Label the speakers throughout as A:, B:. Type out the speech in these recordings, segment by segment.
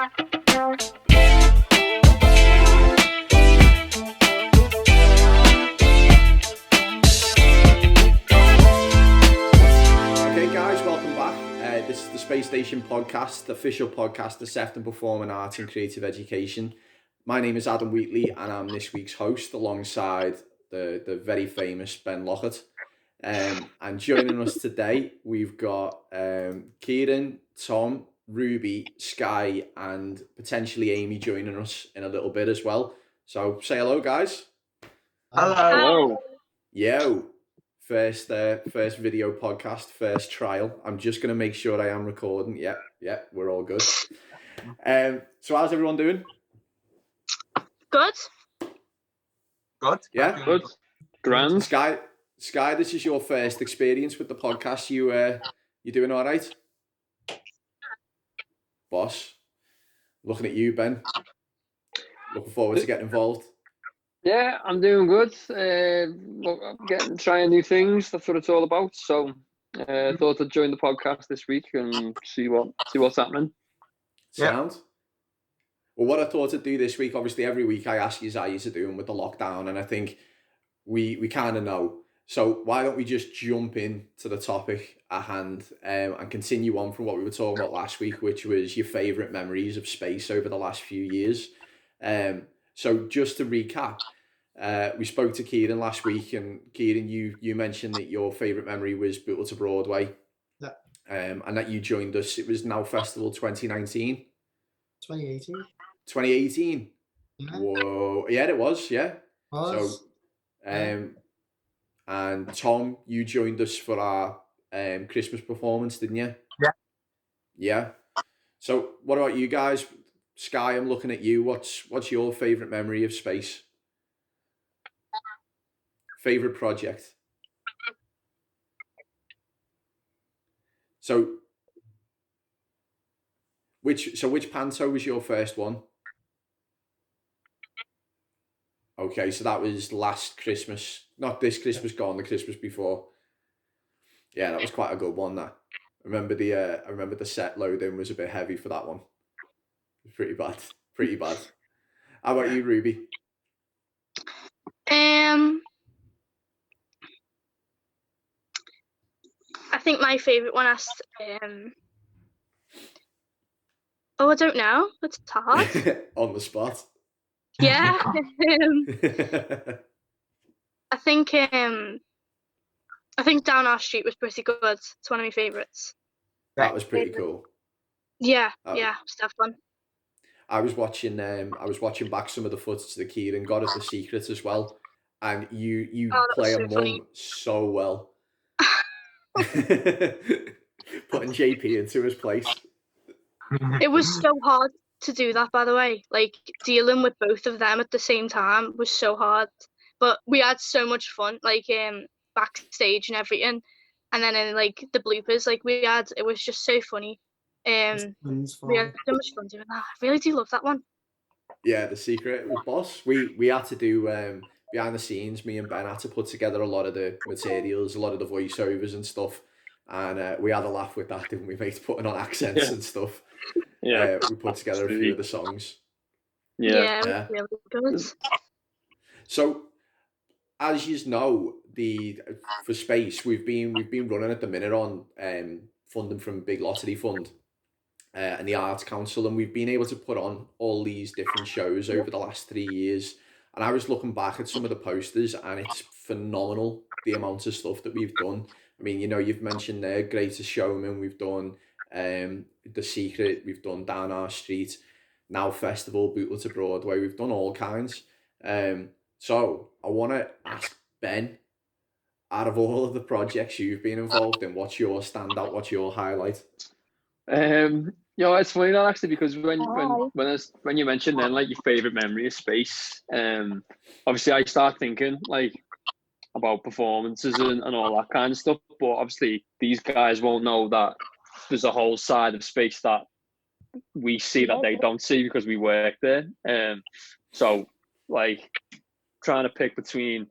A: Guys, welcome back. This is the Space Station podcast, the official podcast of Sefton Performing Arts and Creative Education. My name is Adam Wheatley and I'm this week's host alongside the very famous Ben Lockett. And joining us today, we've got Kieron, Tom, Ruby, Skye and potentially Amy joining us in a little bit as well. So say hello, guys.
B: Hello.
A: Yo. First video podcast, first trial. I'm just going to make sure I am recording. Yeah, we're all good. So how's everyone doing?
B: Good.
A: Yeah?
C: Good. Grand.
A: Skye, this is your first experience with the podcast. You doing all right? Boss. Looking at you, Ben. Looking forward to getting involved.
C: Yeah, I'm doing good. I'm trying new things. That's what it's all about. So, thought I'd join the podcast this week and see what's happening.
A: Sound. Yeah. Well, what I thought I'd do this week, obviously, every week I ask you how you're doing with the lockdown, and I think we kind of know. So why don't we just jump in to the topic at hand and continue on from what we were talking about last week, which was your favourite memories of space over the last few years. So just to recap. We spoke to Kieron last week, and Kieron, you mentioned that your favourite memory was Bootle to Broadway.
D: Yeah.
A: And that you joined us. It was Now Festival 2019.
D: 2018.
A: 2018.
D: Yeah.
A: Whoa. Yeah, it was. Yeah.
D: Was.
A: So, and Tom, you joined us for our Christmas performance, didn't you?
D: Yeah.
A: Yeah. So, what about you guys? Skye, I'm looking at you. What's your favourite memory of space? Favorite project. So which panto was your first one? Okay, so that was last Christmas, not this Christmas gone, the Christmas before. Yeah, that was quite a good one. That I remember the set loading was a bit heavy for that one. It was pretty bad. How about you, Ruby?
B: I think my favourite one has I don't know. It's hard.
A: On the spot.
B: Yeah. I think Down Our Street was pretty good. It's one of my favourites.
A: That was pretty cool.
B: Yeah, it's that fun.
A: I was watching back some of the footage to the Kieron God of the Secret as well, and you play a mum so well. Putting JP into his place.
B: It was so hard to do that, by the way. Like, dealing with both of them at the same time was so hard. But we had so much fun, like backstage and everything. And then in like the bloopers, like it was just so funny. We had so much fun doing that. I really do love that one.
A: Yeah, The Secret was boss. We had to do behind the scenes, me and Ben had to put together a lot of the materials, a lot of the voiceovers and stuff. And we had a laugh with that, didn't we, mate? Putting on accents and stuff. Yeah. We put together a few of the songs.
B: Yeah. It was really good.
A: So, as you know, for space, we've been running at the minute on funding from Big Lottery Fund and the Arts Council, and we've been able to put on all these different shows over the last 3 years. And I was looking back at some of the posters, and it's phenomenal the amount of stuff that we've done. I mean, you've mentioned there Greatest Showman, we've done The Secret, we've done Down Our Street, Now Festival, Bootle to Broadway, we've done all kinds. So I want to ask Ben, out of all of the projects you've been involved in, what's your standout, what's your highlight?
C: It's funny that actually, because when you mentioned then like your favourite memory of space, obviously I start thinking like about performances and all that kind of stuff, but obviously these guys won't know that there's a whole side of space that we see that they don't see because we work there. So like trying to pick between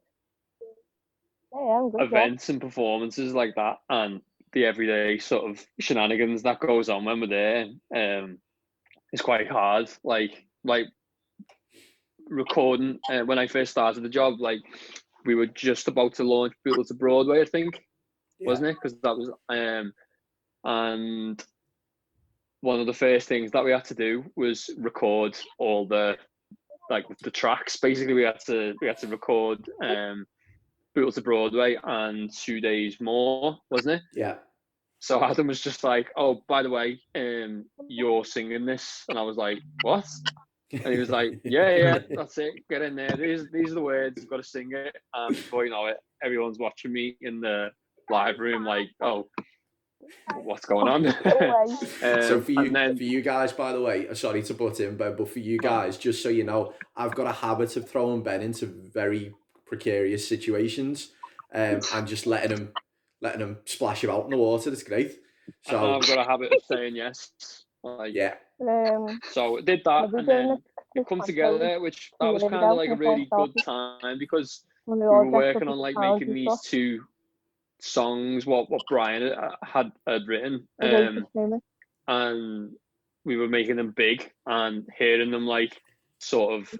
C: events and performances like that and the everyday sort of shenanigans that goes on when we're there, is quite hard. Like recording when I first started the job, like we were just about to launch Beatles to Broadway, I think, wasn't it? Because that was and one of the first things that we had to do was record all the tracks. Basically, we had to record Beatles to Broadway and 2 days more, wasn't it?
A: Yeah.
C: So Adam was just like, "Oh, by the way, you're singing this," and I was like, "What?" And he was like, "Yeah, that's it. Get in there. These are the words. You've got to sing it." And before you know it, everyone's watching me in the live room, like, "Oh, what's going on?"
A: So for you guys, by the way, sorry to butt in, but for you guys, just so you know, I've got a habit of throwing Ben into very precarious situations, and just letting him splash about in the water. It's great. So
C: I've got a habit of saying yes.
A: Yeah.
C: So it did that, and then it come together, which that was kind of like a really good time because we were working on like making these 2 songs what Brian had written, and we were making them big and hearing them like sort of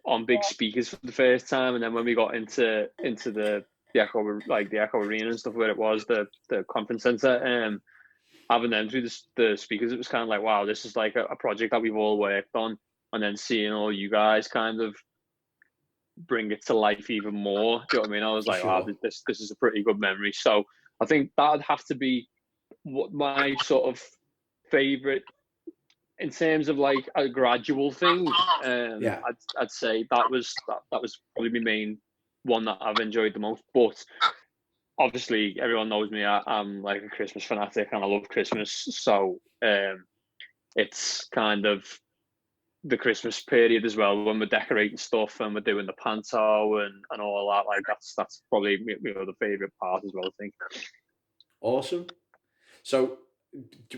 C: on big speakers for the first time, and then when we got into the Echo Arena and stuff where it was the conference center, having them through the speakers, it was kind of like, wow, this is like a project that we've all worked on, and then seeing all you guys kind of bring it to life even more. Do you know what I mean? I was like, wow, this is a pretty good memory. So I think that'd have to be what my sort of favorite in terms of like a gradual thing. I'd say that was probably my main one that I've enjoyed the most. But obviously, everyone knows me. I'm like a Christmas fanatic, and I love Christmas. So it's kind of the Christmas period as well, when we're decorating stuff and we're doing the panto and all that. Like that's probably the favorite part as well, I think.
A: Awesome. So,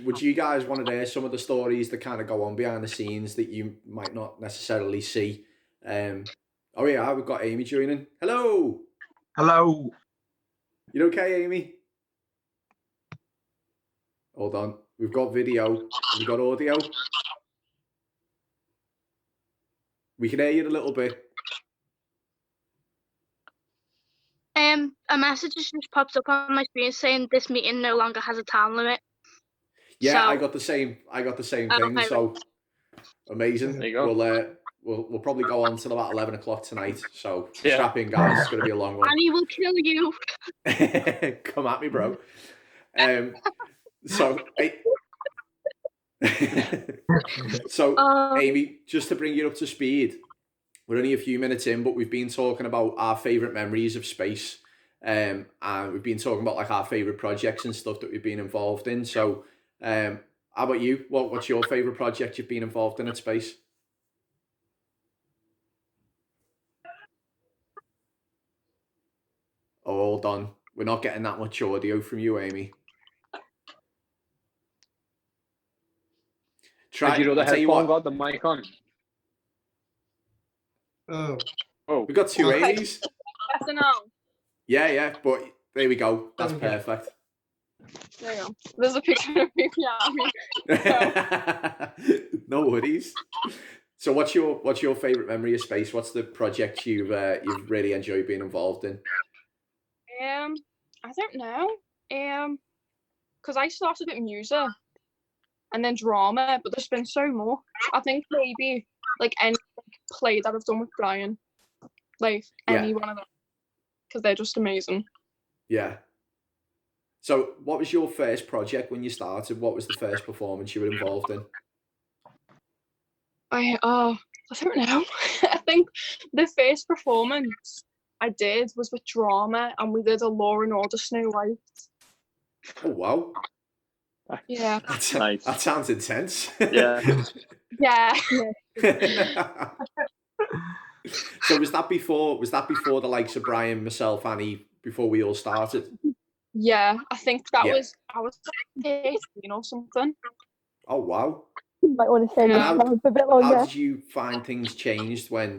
A: would you guys want to hear some of the stories that kind of go on behind the scenes that you might not necessarily see? Oh yeah, we've got Amy joining. Hello.
E: Hello.
A: You okay, Amy? Hold on. We've got video. We've got audio. We can hear you a little bit.
B: A message just pops up on my screen saying this meeting no longer has a time limit.
A: Yeah,
B: so,
A: I got the same thing.
B: Okay.
A: So amazing.
C: There you go.
A: We'll probably go on till about 11 o'clock tonight. So strap in, guys. It's going to be a long one.
B: And he will kill you.
A: Come at me, bro. Amy, just to bring you up to speed, we're only a few minutes in, but we've been talking about our favourite memories of space, and we've been talking about like our favourite projects and stuff that we've been involved in. So, how about you? What's your favourite project you've been involved in at space? Oh, hold on. We're not getting that much audio from you, Amy.
C: Did you know the headphone got the mic on?
D: Oh.
A: We got 2 Amy's.
F: Yes or no?
A: Yeah, but there we go. That's perfect.
F: There you go. There's a picture of me.
A: No worries. So what's your favourite memory of space? What's the project you've really enjoyed being involved in?
F: I don't know. Because I started with music and then drama, but there's been so much. I think maybe like any play that I've done with Brian, like any one of them, because they're just amazing.
A: Yeah. So what was your first project when you started? What was the first performance you were involved in?
F: I don't know. I think the first performance I did was with drama, and we did a Law and Order Snow White.
A: Oh wow!
F: Yeah,
A: that's nice. That sounds intense.
C: Yeah.
F: Yeah.
A: So was that before the likes of Brian, myself, Annie, before we all started?
F: Yeah, I think that was I was 13 or something.
A: Oh wow!
G: You might want to say that for a bit longer.
A: How did you find things changed when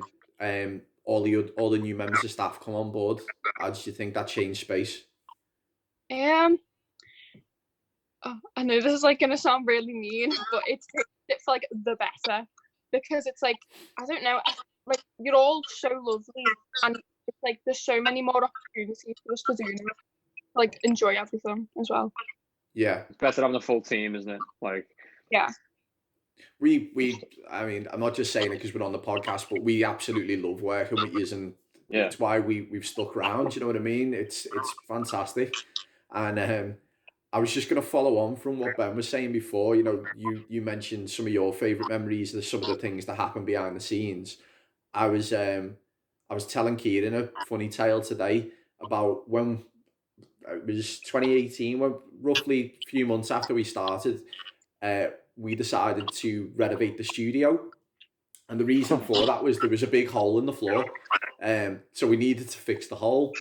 A: all the new members of staff come on board? How did you think that changed space?
F: I know this is like gonna sound really mean, but it's for like the better, because it's like, I don't know, like you're all so lovely, and it's like there's so many more opportunities for us to do now, like enjoy everything as well.
A: Yeah,
C: It's better having a full team, isn't it? Like,
F: Yeah.
A: I mean, I'm not just saying it because we're on the podcast, but we absolutely love working with you, and
C: yeah,
A: it's why we've stuck around. You know what I mean? It's fantastic, and I was just going to follow on from what Ben was saying before. You know, you mentioned some of your favorite memories of some of the things that happen behind the scenes. I was telling Kieron a funny tale today about when it was 2018, when roughly a few months after we started, we decided to renovate the studio. And the reason for that was there was a big hole in the floor. So we needed to fix the hole.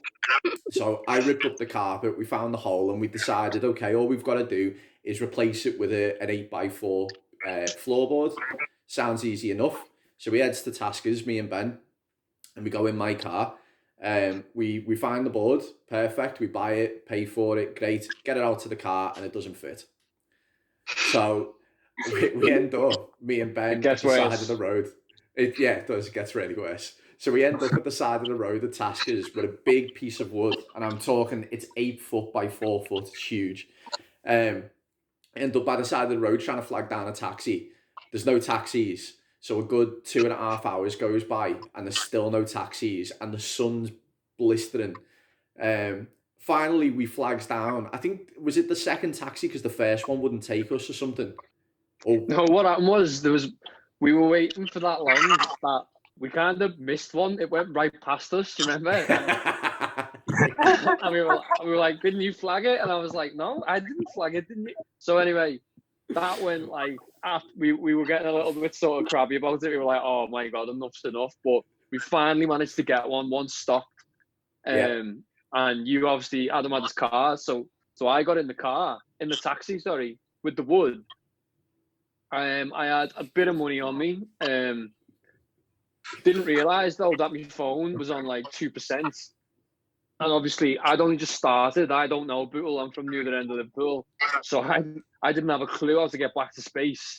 A: So I ripped up the carpet, we found the hole, and we decided, okay, all we've got to do is replace it with an 8x4 floorboard. Sounds easy enough. So we head to Taskers, me and Ben, and we go in my car. We find the board, perfect. We buy it, pay for it, great. Get it out to the car, and it doesn't fit. So we end up, me and Ben, at the side of the road. It does. It gets really worse. So we end up at the side of the road at Taskers with a big piece of wood, and I'm talking, it's 8 foot by 4 foot. It's huge. End up by the side of the road trying to flag down a taxi. There's no taxis. So a good 2.5 hours goes by, and there's still no taxis, and the sun's blistering. Finally, we flags down. I think, was it the second taxi because the first one wouldn't take us or something? Oh.
C: No, what happened was we were waiting for that long that we kind of missed one. It went right past us. Do you remember? And we were like, "Didn't you flag it?" And I was like, "No, I didn't flag it, didn't you?" So anyway, that went like after we were getting a little bit sort of crabby about it. We were like, "Oh my god, enough's enough!" But we finally managed to get one stopped. And you obviously Adam had his car, so I got in the taxi, sorry, with the wood. I had a bit of money on me. Didn't realise though that my phone was on like 2%, and obviously I'd only just started. I don't know Liverpool. I'm from the other end of Liverpool, so I didn't have a clue how to get back to space.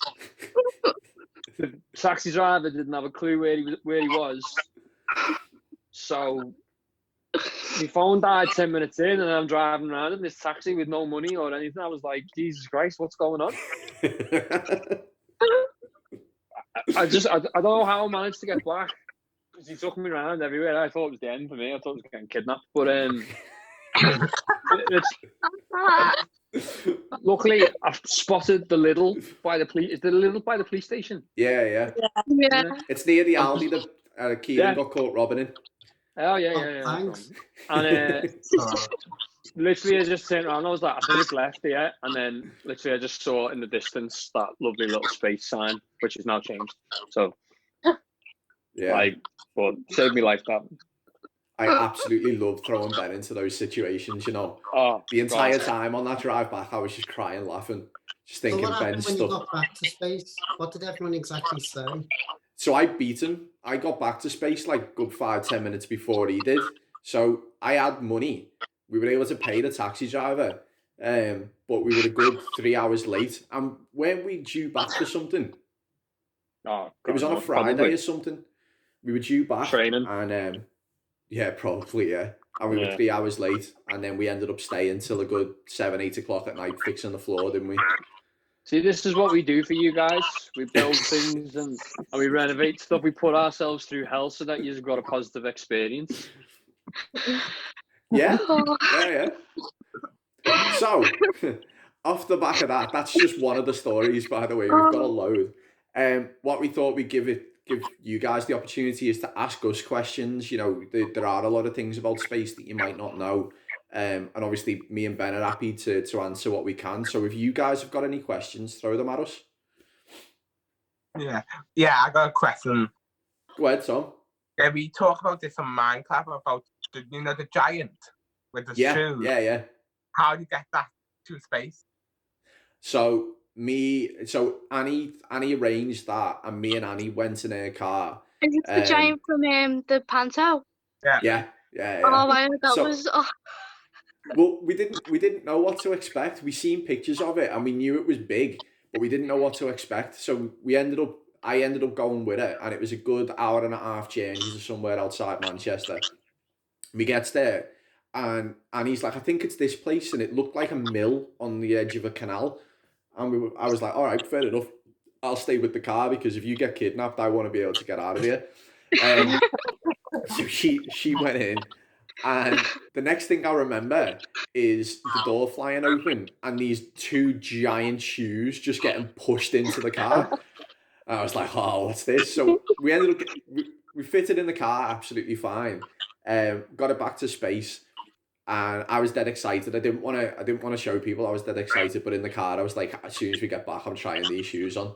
C: The taxi driver didn't have a clue where he was. So my phone died 10 minutes in, and I'm driving around in this taxi with no money or anything. I was like, Jesus Christ, what's going on? I don't know how I managed to get back, because he took me around everywhere. I thought it was the end for me. I thought I was getting kidnapped, but luckily I've spotted the Lidl by the police. Is the Lidl by the police station?
A: Yeah. It's near the Aldi that Kieron got caught robbing in.
C: Oh yeah.
D: Thanks.
C: And literally I just turned around. I was like, I think it's left here, and then literally I just saw in the distance that lovely little space sign, which has now changed. So but saved me life, that.
A: I absolutely love throwing Ben into those situations, you know. The entire time on that drive back, I was just crying, laughing, just thinking,
D: So what happened
A: Ben's
D: when
A: stuff.
D: you got back to space? What did everyone exactly say?
A: So I beat him. I got back to space like good 5-10 minutes before he did. So I had money. We were able to pay the taxi driver, but we were a good 3 hours late. And weren't we due back for something? It was on a Friday or something. We were due back.
C: Training.
A: And probably, yeah. And we were 3 hours late, and then we ended up staying till a good 7-8 o'clock at night fixing the floor, didn't we?
C: See, this is what we do for you guys. We build things and we renovate stuff. We put ourselves through hell so that you've got a positive experience.
A: Yeah. So, off the back of that, that's just one of the stories, by the way. We've got a load. What we thought we'd give you guys the opportunity is to ask us questions. You know, there are a lot of things about space that you might not know. And obviously me and Ben are happy to answer what we can. So if you guys have got any questions, throw them at us.
E: Yeah, I got a question.
A: Go ahead, Tom.
E: Yeah, we talk about this on Minecraft about the giant with the shoes.
A: Yeah.
E: How do you get that to space?
A: So Annie arranged that, and me and Annie went in her car.
B: Is it the giant from the Panto?
E: Yeah.
B: Oh my god, that was
A: Well, we didn't know what to expect. We seen pictures of it and we knew it was big, but we didn't know what to expect. So I ended up going with it, and it was a good hour and a half journey to somewhere outside Manchester. We gets there, and he's like, I think it's this place, and it looked like a mill on the edge of a canal. And I was like, all right, fair enough. I'll stay with the car because if you get kidnapped, I want to be able to get out of here. So she went in, and the next thing I remember is the door flying open and these two giant shoes just getting pushed into the car. And I was like, oh, what's this? So we ended up we fitted in the car absolutely fine. Got it back to space, and I was dead excited. I didn't want to show people I was dead excited, but in the car I was like, as soon as we get back, I'm trying these shoes on.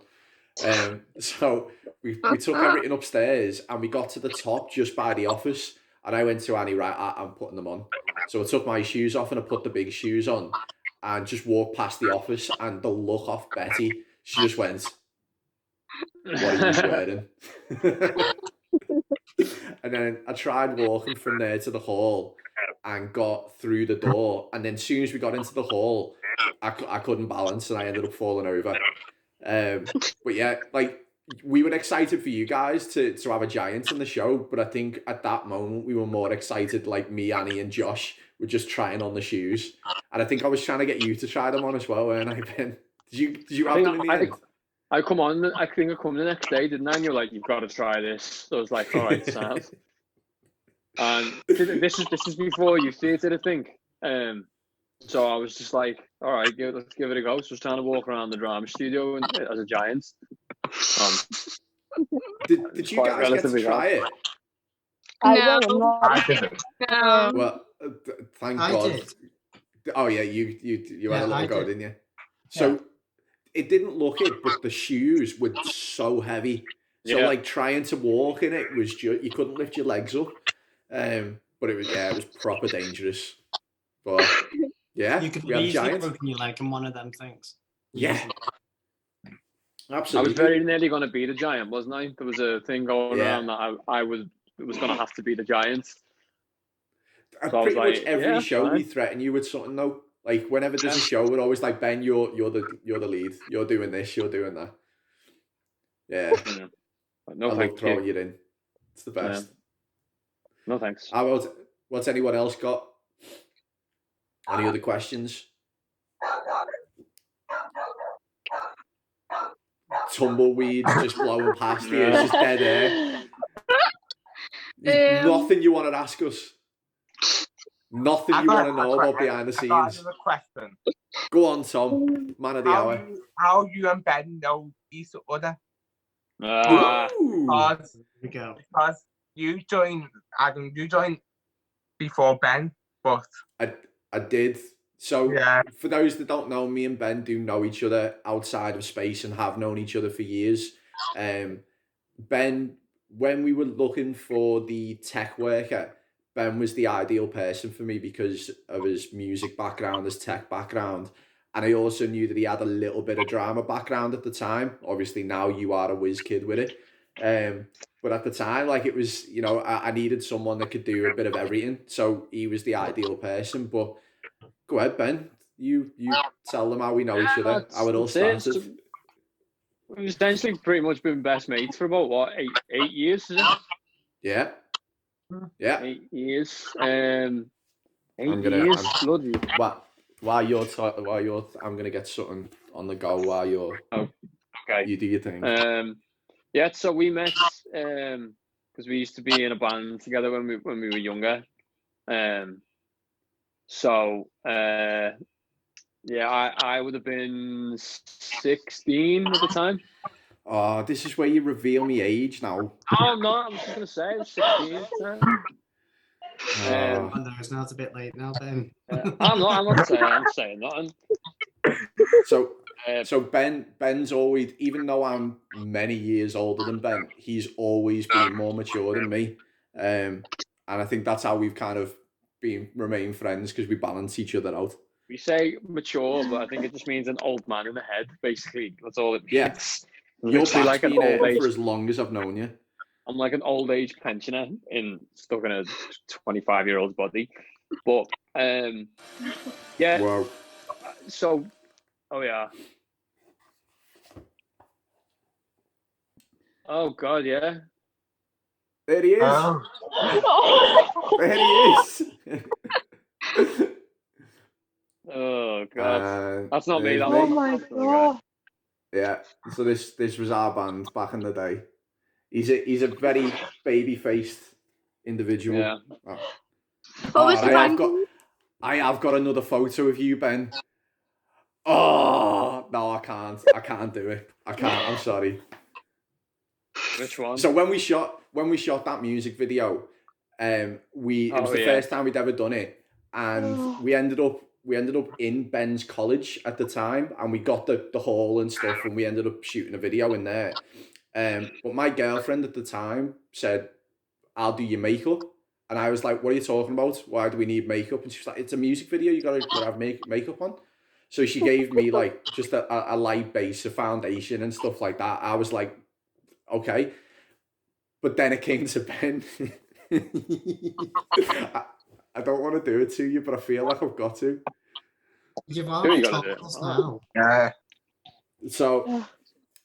A: So we took everything upstairs and we got to the top just by the office, and I went to Annie, right, I'm putting them on. So I took my shoes off and I put the big shoes on and just walked past the office, and the look off Betty, she just went, what are you wearing? And then I tried walking from there to the hall and got through the door, and then as soon as we got into the hall, I couldn't balance and I ended up falling over. But yeah, like, we were excited for you guys to have a giant on the show, but I think at that moment we were more excited, like me, Annie, and Josh were just trying on the shoes, and I think I was trying to get you to try them on as well, weren't I, Ben? Did you have them in the end?
C: I come on. I think I come the next day, didn't I? And you're like, you've got to try this. So I was like, all right, Sam. And this is before you theatre, I think. So I was just like, all right, let's give it a go. So I was trying to walk around the drama studio as a giant.
A: Did you guys get to try it?
B: No.
E: I didn't.
A: Well, thank God.
D: Did.
A: Oh yeah, you had a little go, didn't you? So.
D: Yeah.
A: It didn't look it, but the shoes were so heavy. So like trying to walk in it was just, you couldn't lift your legs up. But it was proper dangerous. But yeah,
D: You could
A: we had
D: easily
A: giants.
D: broken your leg in one of them things.
A: Yeah, absolutely.
C: I was very nearly going to be the giant, wasn't I? There was a thing going around that I was going to have to be the giant.
A: So pretty much every show we threaten you with something though. Like whenever there's a show, we're always like, Ben, you're the lead. You're doing this. You're doing that. Yeah.
C: No,
A: I love throwing you in. It's the best.
C: No thanks.
A: What's anyone else got? Any other questions? Tumbleweeds just blowing past you. It's just dead air. Nothing you want to ask us. Nothing you want to know about behind the scenes.
E: I got another question.
A: Go on, Tom. Man of the hour.
E: How you and Ben know each other? Because you joined, Adam, you joined before Ben, but...
A: I did. So, for those that don't know, me and Ben do know each other outside of space and have known each other for years. Ben, when we were looking for the tech worker, Ben was the ideal person for me because of his music background, his tech background. And I also knew that he had a little bit of drama background at the time. Obviously now you are a whiz kid with it. But at the time, like, it was, you know, I needed someone that could do a bit of everything. So he was the ideal person. But go ahead, Ben. You tell them how we know each other, how it all started.
C: We've essentially pretty much been best mates for about, what, eight years, is it?
A: Yeah. Yeah.
C: 8 years. 8 years. Bloody.
A: I'm gonna get something on the go while you're.
C: Okay.
A: You do your thing.
C: Yeah. So we met because we used to be in a band together when we were younger. I would have been 16 at the time.
A: Oh, this is where you reveal me age now.
C: Oh no, I was just gonna say I was 16.
D: No, it's not a bit late now, Ben.
C: I'm not saying nothing.
A: So Ben's always, even though I'm many years older than Ben, he's always been more mature than me. And I think that's how we've kind of remain friends, because we balance each other out.
C: We say mature, but I think it just means an old man in the head, basically. That's all it means.
A: Yeah. You're like an old age for as long as I've known you.
C: I'm like an old age pensioner stuck in a 25-year-old's body. But yeah.
A: Wow.
C: So, oh yeah. Oh God, yeah.
A: There he is.
E: Oh.
A: There he is.
C: Oh God, that's not me.
A: there's
C: That
G: Oh
C: was
A: me.
G: my
C: that's the guy.
G: god.
A: Yeah. So this was our band back in the day. He's a very baby faced individual.
C: Yeah.
A: Oh.
B: What was the band?
A: I have got another photo of you, Ben. Oh no, I can't do it. I can't. I'm sorry.
C: Which one?
A: So when we shot that music video, it was the first time we'd ever done it, and we ended up in Ben's college at the time, and we got the hall and stuff, and we ended up shooting a video in there. But my girlfriend at the time said, "I'll do your makeup," and I was like, "What are you talking about? Why do we need makeup?" And she's like, "It's a music video. You gotta have makeup on." So she gave me like just a light base, a foundation, and stuff like that. I was like, okay. But then it came to Ben. I don't want to do it to you, but I feel like I've got to.
D: You've
C: You
D: already
C: gotta
D: told
C: do it.
D: us now.
E: Yeah.
A: So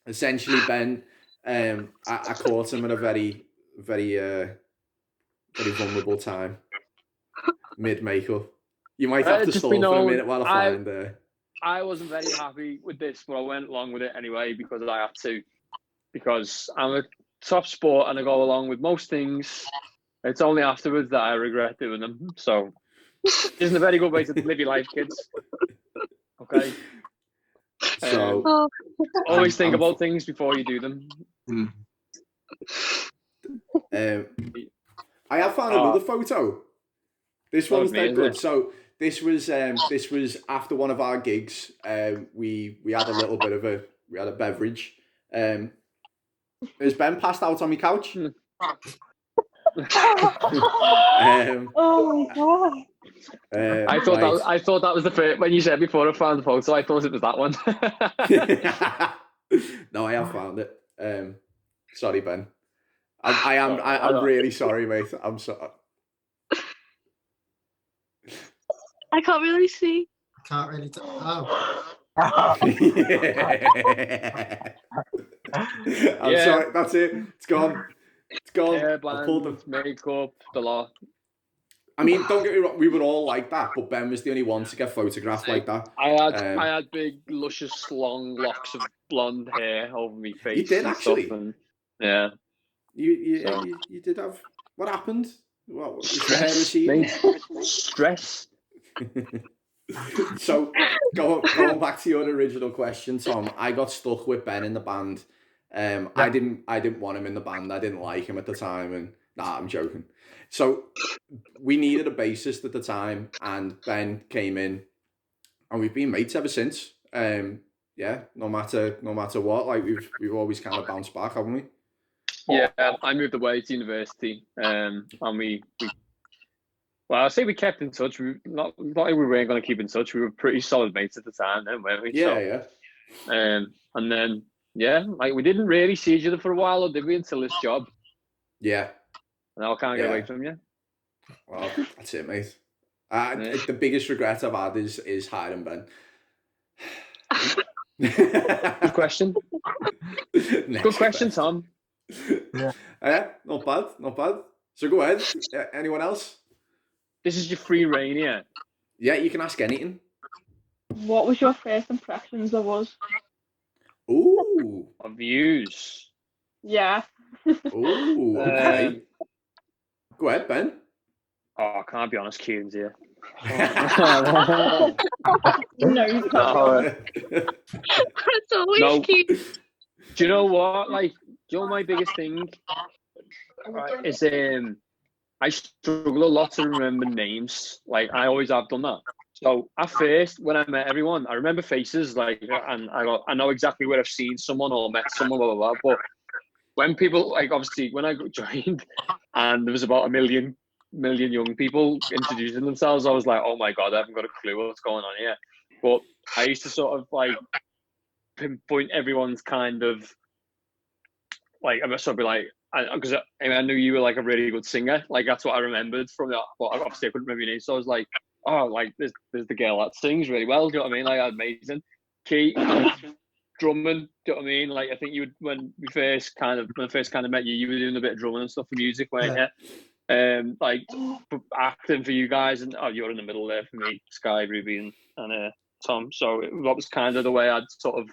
A: essentially, Ben, I caught him at a very, very, very vulnerable time, mid makeup. You might have to
C: Just
A: stall
C: be
A: for a
C: known,
A: minute while I find
C: I wasn't very happy with this, but I went along with it anyway because I had to. Because I'm a top sport and I go along with most things. It's only afterwards that I regret doing them. So, isn't a very good way to live your life, kids. Okay.
A: So
C: always think about things before you do them.
A: I have found another photo. This one's dead good.
C: It?
A: So this was after one of our gigs. We had a little bit of a beverage. Has Ben passed out on my couch?
G: Oh my god.
C: I thought that was the first when you said before I found the photo. I thought it was that one.
A: No, I have found it. Sorry, Ben. I'm really sorry, mate. I'm sorry.
B: I can't really see.
D: I can't really oh.
A: I'm sorry. That's it. It's gone. It's gone.
C: Hair
A: I pulled them.
C: Makeup, the lot.
A: I mean, don't get me wrong. We were all like that, but Ben was the only one to get photographed like that.
C: I had big, luscious, long locks of blonde hair over my face.
A: You did actually.
C: And, yeah.
A: You did have. What happened? What was the hair receding?
C: Stress.
A: So going back to your original question, Tom, I got stuck with Ben in the band. I didn't want him in the band. I didn't like him at the time, and I'm joking. So we needed a bassist at the time, and Ben came in, and we've been mates ever since. Yeah, no matter what, like we've always kind of bounced back, haven't we?
C: Yeah, I moved away to university, and we well, I'll say we kept in touch. Not like we weren't going to keep in touch. We were pretty solid mates at the time, then, weren't we?
A: Yeah.
C: And then like we didn't really see each other for a while, or did we? Until this job.
A: Yeah.
C: Now I can't get away from you.
A: Well, that's it, mate. The biggest regret I've had is hiring Ben.
C: Good question. Good question, Tom.
A: Yeah, not bad. So go ahead. Anyone else?
C: This is your free reign here.
A: Yeah, you can ask anything.
G: What was your first impressions of us?
A: Ooh.
C: Of views.
G: Yeah.
A: Ooh, okay. Go ahead, Ben.
C: Oh, I can't be honest, Kieron's here.
G: No, you can't.
B: It's always cute.
C: Do you know what? Like, do you know my biggest thing is I struggle a lot to remember names. Like, I always have done that. So at first, when I met everyone, I remember faces, like, and I know exactly where I've seen someone or met someone, blah, blah, blah. But when people, like, obviously, when I joined and there was about a million young people introducing themselves, I was like, oh my God, I haven't got a clue what's going on here. But I used to sort of, like, pinpoint everyone's kind of, like, I must sort of be like, because I knew you were like a really good singer. Like that's what I remembered from that. Well, obviously I couldn't remember your name, so I was like, oh, like there's the girl that sings really well. Do you know what I mean? Like amazing. Key drumming. Do you know what I mean? Like I think you would when I first kind of met you, you were doing a bit of drumming and stuff for music, weren't you? Like acting for you guys, and you're in the middle there for me, Skye, Ruby, and Tom. So that was kind of the way I'd sort of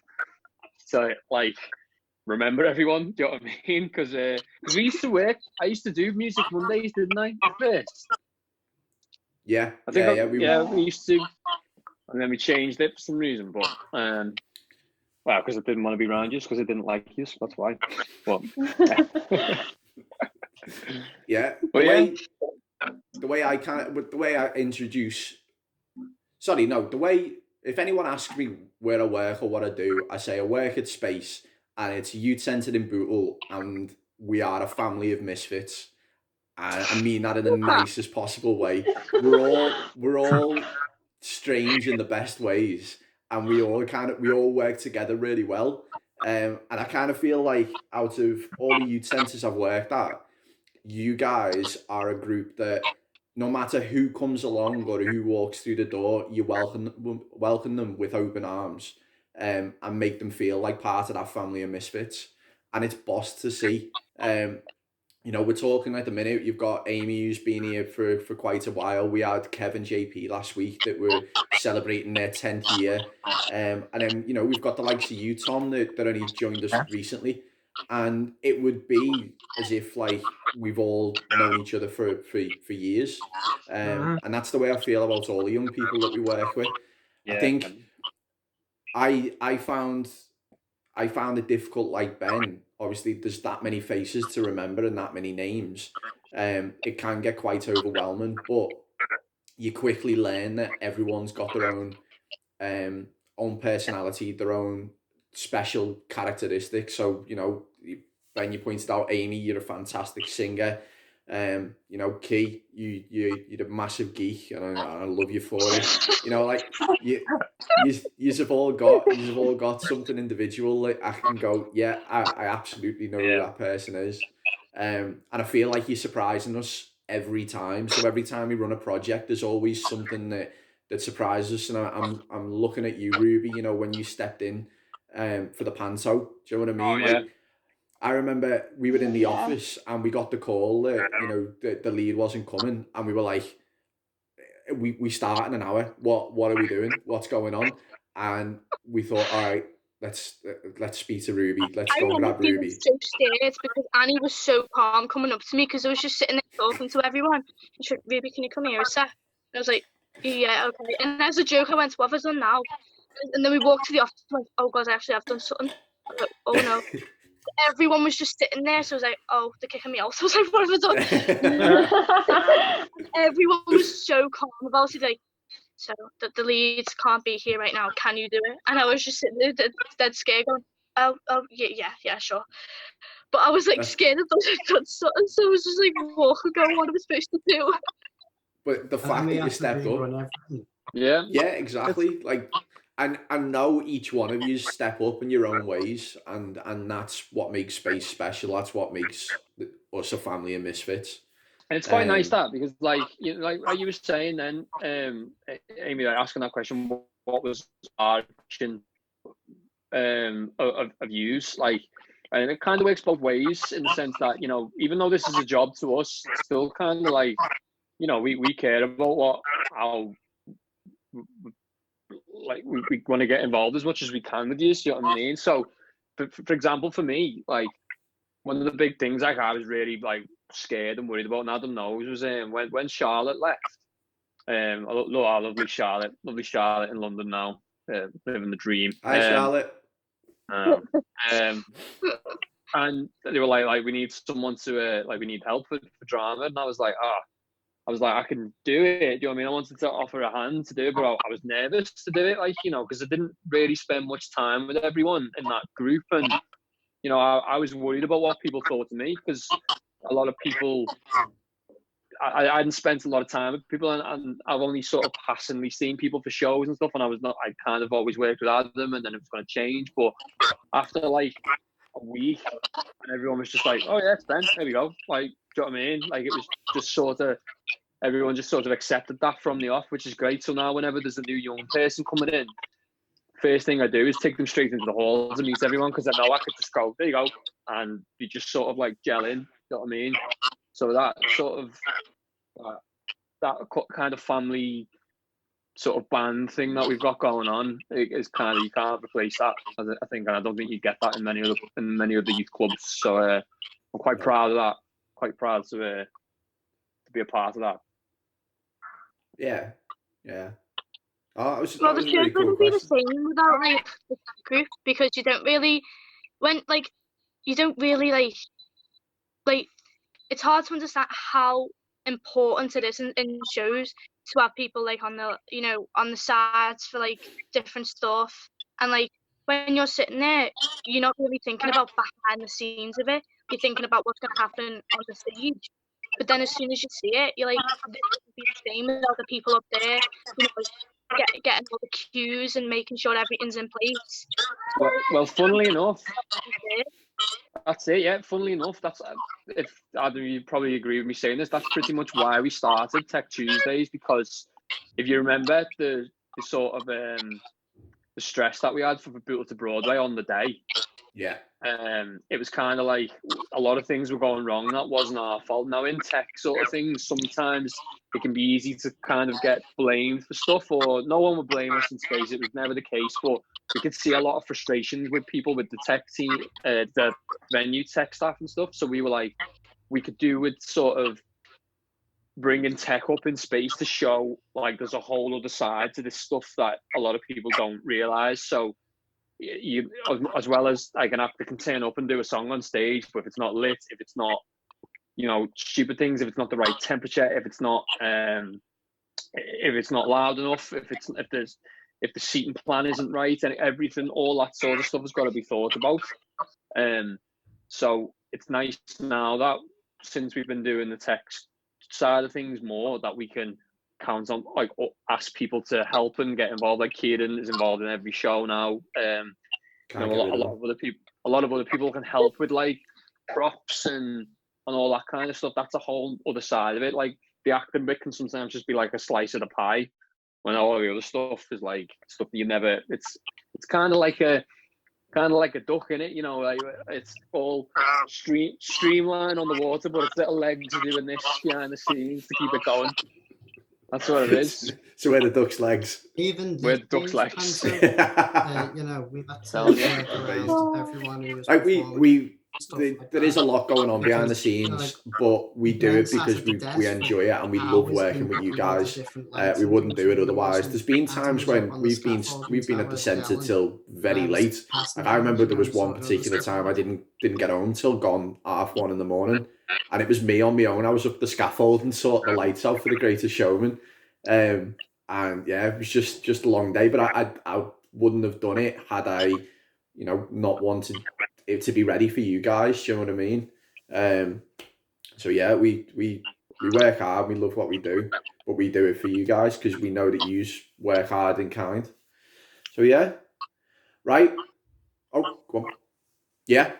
C: say like remember everyone. Do you know what I mean? Because we used to work. I used to do Music Mondays, didn't I? At first.
A: Yeah,
C: I think
A: we
C: used to, and then we changed it for some reason. But well, because I didn't want to be around you, because I didn't like you. So that's why. But
A: yeah, the way I introduce. Sorry, no. The way if anyone asks me where I work or what I do, I say I work at Space, and it's youth centred in Bootle, and we are a family of misfits. I mean that in the nicest possible way. We're all strange in the best ways, and we all work together really well. And I kind of feel like out of all the youth centres I've worked at, you guys are a group that no matter who comes along or who walks through the door, you welcome them with open arms, and make them feel like part of that family of misfits. And it's boss to see. We're talking at the minute, you've got Amy who's been here for quite a while. We had Kevin JP last week that were celebrating their 10th year. And then, we've got the likes of you, Tom, that only joined us recently. And it would be as if like we've all known each other for years. And that's the way I feel about all the young people that we work with.
C: yeah.
A: I think I found it difficult, like Ben. Obviously, there's that many faces to remember and that many names. It can get quite overwhelming, but you quickly learn that everyone's got their own personality, their own special characteristics. So, Ben, you pointed out Amy, you're a fantastic singer. Key, you're a massive geek, and I love you for it. Like you've all got something individual that I can go, yeah, I absolutely know who that person is. And I feel like you're surprising us every time. So every time we run a project, there's always something that surprises us. And I'm looking at you, Ruby. When you stepped in for the panto, do you know what I mean?
C: yeah.
A: Like, I remember we were in the office and we got the call that the lead wasn't coming, and we were like, we start in an hour. What are we doing? What's going on? And we thought, all right, let's speak to Ruby. Let's go and grab Ruby.
B: I was so scared because Annie was so calm coming up to me because I was just sitting there talking to everyone. And she said, "Ruby, can you come here a sec?" And I was like, "Yeah, okay." And as a joke, I went, "What have I done now?" And then we walked to the office. I went, "Oh God, I actually have done something." I was like, "Oh no." Everyone was just sitting there, so I was like, "Oh, they're kicking me out." So I was like, "What have I done?" Everyone was so calm about it, like, "So the leads can't be here right now. Can you do it?" And I was just sitting there, dead scared, going, "Oh, yeah, sure." But I was like scared that I'd done something, so I was just like, "What am I supposed to do?"
A: But the fact that you stepped up,
C: yeah,
A: exactly. Like. And know each one of you step up in your own ways, and that's what makes Space special. That's what makes us a family of misfits.
C: And it's quite nice that, because like you were saying then, Amy, like asking that question, what was our action of use, like, and it kind of works both ways in the sense that even though this is a job to us, it's still kind of like we care about how. Like we want to get involved as much as we can with you, you know what I mean? So for example, for me, like one of the big things like I was really like scared and worried about, and Adam knows, was when Charlotte left. Our lovely Charlotte in London now, living the dream.
A: Hi, Charlotte.
C: And they were like we need someone to we need help for drama, and I was like, I can do it. Do you know what I mean? I wanted to offer a hand to do it, but I was nervous to do it, because I didn't really spend much time with everyone in that group. And, I was worried about what people thought of me, because a lot of people, I hadn't spent a lot of time with people, and I've only sort of passingly seen people for shows and stuff. And I kind of always worked with Adam, and then it was going to change. But after like a week, and everyone was just like, "Oh yeah, it's Ben. There we go." Like, do you know what I mean? Like, it was just sort of everyone just sort of accepted that from the off, which is great. So now, whenever there's a new young person coming in, first thing I do is take them straight into the hall to meet everyone, because I know I could just go, "There you go," and be just sort of like gelling. You know what I mean? So that sort of that kind of family sort of band thing that we've got going on is kind of, you can't replace that. I think, and I don't think you get that in many other youth clubs. So I'm quite proud of that. Quite proud to be a part of that.
A: Yeah. Oh,
B: the shows wouldn't be the same without like the group, because you don't really it's hard to understand how important it is in shows to have people like on the on the sides for like different stuff, and like when you're sitting there, you're not really thinking about behind the scenes of it. You're thinking about what's going to happen on the stage. But then as soon as you see it, you're like, this would be the same without the people up there, getting all the cues and making sure everything's in place.
C: Well, funnily enough, that's it. Yeah, funnily enough, that's if Adam, you probably agree with me saying this. That's pretty much why we started Tech Tuesdays, because if you remember the sort of the stress that we had for Bootle to Broadway on the day.
A: Yeah.
C: It was kind of like a lot of things were going wrong. That wasn't our fault. Now in tech sort of things, sometimes it can be easy to kind of get blamed for stuff, or no one would blame us in space. It was never the case, but we could see a lot of frustrations with people with the tech team, the venue tech staff and stuff. So we were like, we could do with sort of bringing tech up in space to show like there's a whole other side to this stuff that a lot of people don't realize. So you, as well as like an actor can turn up and do a song on stage, but if it's not lit, if it's not, stupid things, if it's not the right temperature, if it's not loud enough, if the seating plan isn't right, and everything, all that sort of stuff has got to be thought about. So it's nice now that since we've been doing the tech side of things more, that we can count on, like, ask people to help and get involved. Like Kieron is involved in every show now. A lot of other people can help with like props and all that kind of stuff. That's a whole other side of it. Like the acting bit can sometimes just be like a slice of the pie, when all the other stuff is like stuff that you never. It's kind of like a duck in it, like it's all streamlined on the water, but it's little legs are doing this behind the scenes to keep it going. That's what it is.
A: So where the duck's legs?
D: Even
C: Where the duck's legs.
D: we've had to work around everyone who was
A: there is a lot going on behind the scenes, but we do it because we enjoy it and we love working with you guys. We wouldn't do it otherwise. There's been times when we've been at the centre till very late. Like I remember there was one particular time I didn't get home till gone 1:30 in the morning, and it was me on my own. I was up the scaffold and sorting the lights out for The Greatest Showman, and yeah, it was just a long day. But I wouldn't have done it had I, not wanted it to be ready for you guys. Do you know what I mean? So yeah, we work hard. We love what we do, but we do it for you guys because we know that you work hard in kind. So yeah, right. Oh, go on. Yeah.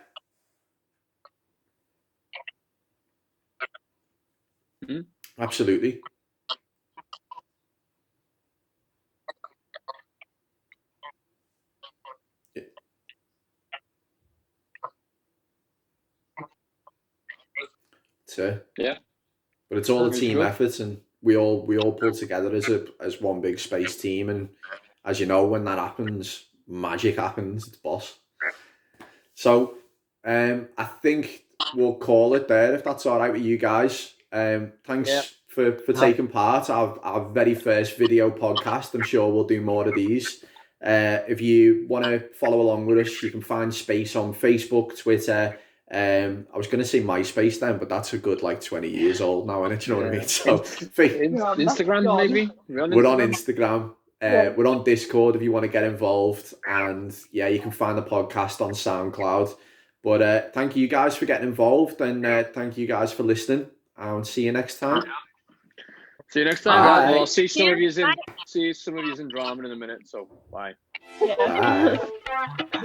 C: Mm-hmm.
A: Absolutely.
C: Yeah,
A: but it's all a team effort, and we all pull together as one big space team. And as you know, when that happens, magic happens. It's boss. So I think we'll call it there if that's all right with you guys. Thanks for taking part. Our very first video podcast. I'm sure we'll do more of these. If you want to follow along with us, you can find Space on Facebook, Twitter. I was going to say MySpace then, but that's a good 20 years old now, isn't it? You know what I mean? So
C: Instagram maybe.
A: We're on Instagram. We're on Discord if you want to get involved, and yeah, you can find the podcast on SoundCloud. But thank you guys for getting involved, and thank you guys for listening. And see you next time.
C: See you next time. Well, I'll see some of you in drama in a minute. So bye.
G: Yeah.
A: Bye.